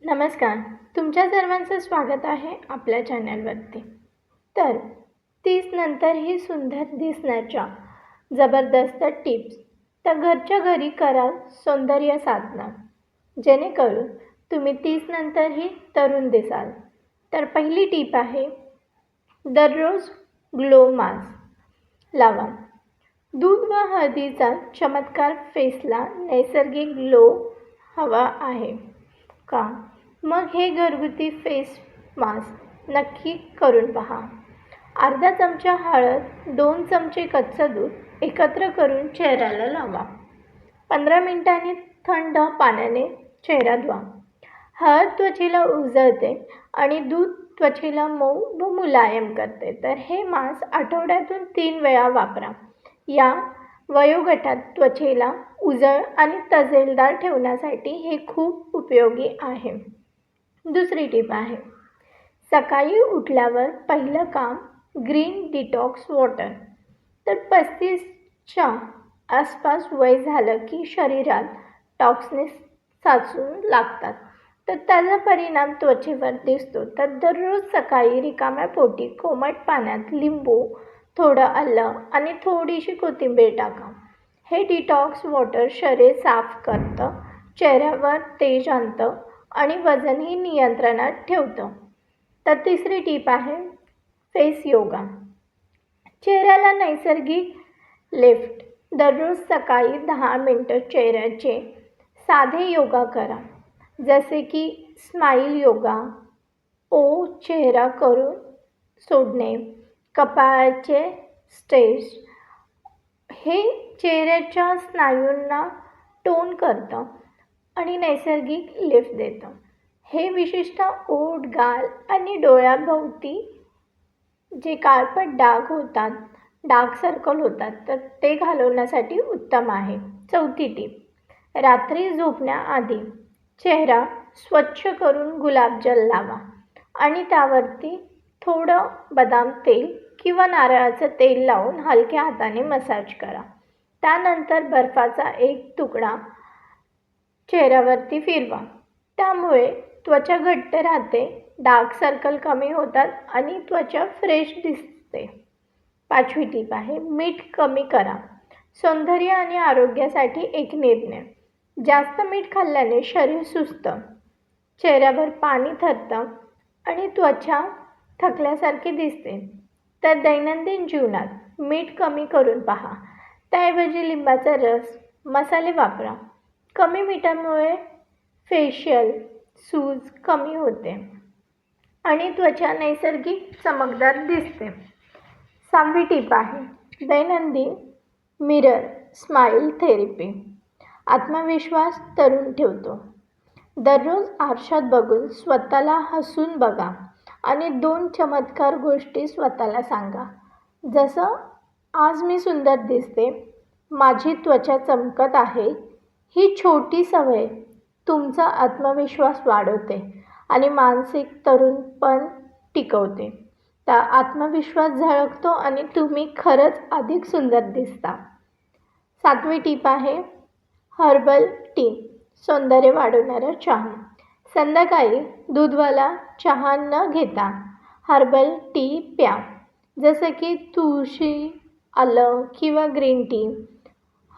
नमस्कार. तुमच्या सर्वांचं स्वागत आहे आपल्या चॅनलवरती. तर 30 नंतर ही सुंदर दिसण्याच्या जबरदस्त टिप्स तर घरच्या घरी कराल सौंदर्य साधना, जेणेकरून तुम्ही 30 नंतरही तरुण दिसाल. तर पहिली टीप आहे, दररोज ग्लो मास्क लावा. दूध व हळदीचा चमत्कार फेसला नैसर्गिक ग्लो हवा आहे का? मग हे घरगुती फेस मास्क नक्की करून पहा. अर्धा चमचा हळद, 2 चमचे कच्चं दूध एकत्र करून चेहऱ्याला लावा. 15 मिनिटांनी थंड पाण्याने चेहरा धुवा. हळद त्वचेला उजळते आणि दूध त्वचेला मऊ व मुलायम करते. तर हे मास्क आठवड्यातून 3 वेळा वापरा. या वयोगटात त्वचेला उजळ आणि तजेलदार ठेवण्यासाठी हे खूप उपयोगी आहे. दुसरी टीप आहे, सकाळी उठल्यावर पहिलं काम ग्रीन डिटॉक्स वॉटर. तर 35च्या आसपास वय झालं की शरीरात टॉक्सिन्स साचून लागतात, तर त्याचा परिणाम त्वचेवर दिसतो. तर दररोज सकाळी रिकाम्या पोटी कोमट पाण्यात लिंबू, थोडं आलं आणि थोडीशी कोथिंबीर टाका. हे डिटॉक्स वॉटर शरीर साफ करतं, चेहऱ्यावर तेज आणतं आणि वजनही नियंत्रणात ठेवतं. तर तिसरी टीप आहे, फेस योगा. चेहऱ्याला नैसर्गिक लिफ्ट. दररोज सकाळी 10 मिनिटं चेहऱ्याचे साधे योगा करा, जसे की स्माईल योगा, ओ चेहरा करून सोडणे, कपाळाचे स्ट्रेच. हे चेहऱ्याच्या स्नायूंना टोन करतं आणि नैसर्गिक लिफ्ट देतं. हे विशेषतः ओठ, गाल आणि डोळ्याभोवती जे काळपट डाग होतात, डार्क सर्कल होतात, तर ते घालवण्यासाठी उत्तम आहे. चौथी टीप, रात्री झोपण्याआधी चेहरा स्वच्छ करून गुलाबजल लावा आणि त्यावरती थोडं बदाम तेल किंवा नारळाचं तेल लावून हलक्या हाताने मसाज करा. त्यानंतर बर्फाचा एक तुकडा चेहऱ्यावरती फिरवा. त्यामुळे त्वचा घट्ट राहते, डार्क सर्कल कमी होतात आणि त्वचा फ्रेश दिसते. 5वी टीप आहे, मीठ कमी करा. सौंदर्य आणि आरोग्यासाठी एक निर्णय. जास्त मीठ खाल्ल्याने शरीर सुजतं, चेहऱ्यावर पाणी ठरतं आणि त्वचा थकल्यासारखी दिसते. तर दैनंदिन जीवनात मीठ कमी करून पहा. त्याऐवजी लिंबाचा रस, मसाले वापरा. कमी मिठामुळे फेशियल सूज कमी होते आणि त्वचा नैसर्गिक चमकदार दिसते. 6वी टीप आहे, दैनंदिन मिरर स्माईल थेरपी. आत्मविश्वास तरुण ठेवतो. दररोज आरशात बघून स्वतःला हसून बघा आणि 2 चमत्कार गोष्टी स्वतःला सांगा, जसं आज मी सुंदर दिसते, माझी त्वचा चमकत आहे. ही छोटी सवय तुमचा आत्मविश्वास वाढवते आणि मानसिक तरुणपण टिकवते. तर आत्मविश्वास झळकतो आणि तुम्ही खरंच अधिक सुंदर दिसता. 7वी टीप आहे, हर्बल टी, सौंदर्य वाढवणारा चहा. संध्याकाळी दूधवाला चहा न घेता हर्बल टी प्या, जसं की तुळशी, आलं किंवा ग्रीन टी.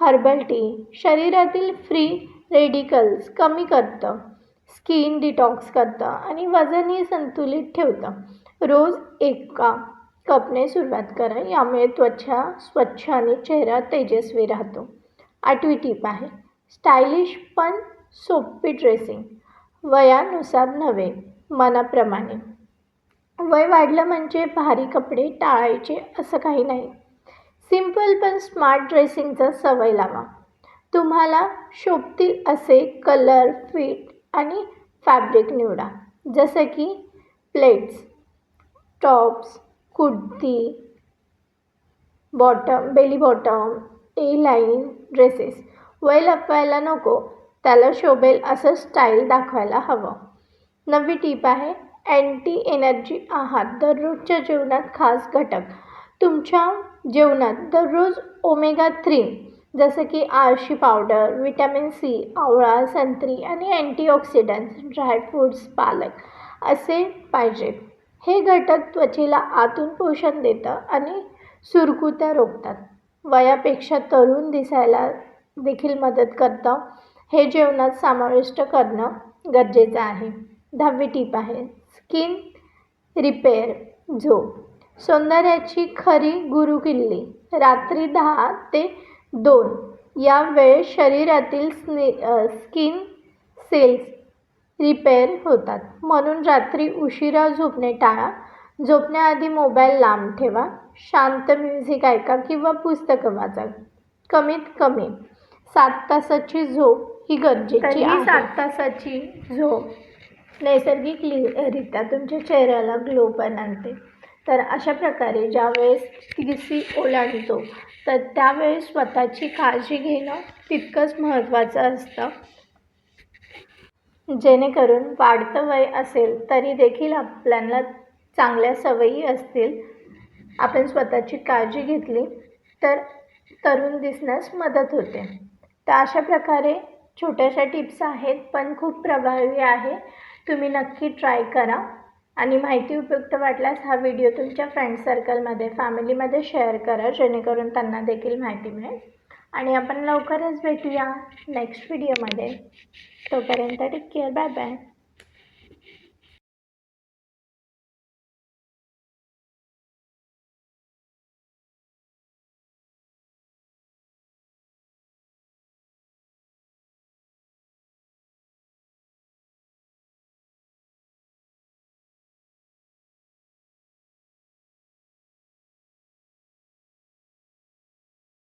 हर्बल टी शरीरातील फ्री रेडिकल्स कमी करतं, स्किन डिटॉक्स करतं आणि वजनही संतुलित ठेवतं. रोज 1 कपने सुरुवात करा, यामुळे त्वचा स्वच्छ आणि चेहरा तेजस्वी राहतो. 8वी टीप आहे, स्टायलिश पण सोपी ड्रेसिंग. वयानुसार नव्हे, मनाप्रमाणे. वय वाढलं म्हणजे भारी कपडे टाळायचे असं काही नाही. सिंपल पण स्मार्ट ड्रेसिंगचा सवय लावा. तुम्हाला शोभतील असे कलर, फिट आणि फॅब्रिक निवडा, जसं की pleats, tops, kurti, bell bottom, A line dresses. वय लपवायला नको, त्याला शोभेल असं स्टाईल दाखवायला हवं. 9वी टीप आहे, अँटी एनर्जी आहार. दररोजच्या जेवणात खास घटक. तुमच्या जेवणात दररोज ओमेगा 3 जसं की आळशी पावडर, व्हिटॅमिन सी, आवळा, संत्री आणि अँटीऑक्सिडंट्स, ड्रायफ्रूट्स, पालक असे पाहिजेत. हे घटक त्वचेला आतून पोषण देतं आणि सुरकुत्या रोखतात. वयापेक्षा तरुण दिसायला देखील मदत करतं. हे जेवणात समाविष्ट करणं गरजेचं आहे. 10वी टीप आहे स्किन रिपेअर झोप. सौंदर्याची खरी गुरुकिल्ली रात्री 10 ते 2 या वेळेत शरीरातील स्किन सेल्स रिपेअर होतात. म्हणून रात्री उशिरा झोपणे टाळा. झोपण्याआधी मोबाईल लांब ठेवा. शांत म्युझिक ऐका किंवा पुस्तकं वाचा. कमीत कमी 7 तासाची झोप ही गरजेची आहे. 7 तासाची झोप नैसर्गिकरित्या तुमच्या चेहऱ्याला ग्लो पण आणते. तर अशा प्रकारे ज्यावेळेस 30 ओलांडतो तर त्यावेळेस स्वतःची काळजी घेणं तितकंच महत्त्वाचं असतं. जेणेकरून वाढतं वय असेल तरी देखील आपल्याला चांगल्या सवयी असतील. आपण स्वतःची काळजी घेतली तर तरुण दिसण्यास मदत होते. तर अशा प्रकारे छोट्याशा टिप्स आहेत पण खूप प्रभावी आहे. तुम्ही नक्की ट्राय करा आणि माहिती उपयुक्त वाटल्यास हा व्हिडिओ तुमच्या फ्रेंड सर्कलमध्ये, फॅमिलीमध्ये शेअर करा जेणेकरून त्यांना देखील माहिती मिळेल. आणि आपण लवकरच भेटूया नेक्स्ट व्हिडिओमध्ये. तोपर्यंत टेक केअर. Bye bye.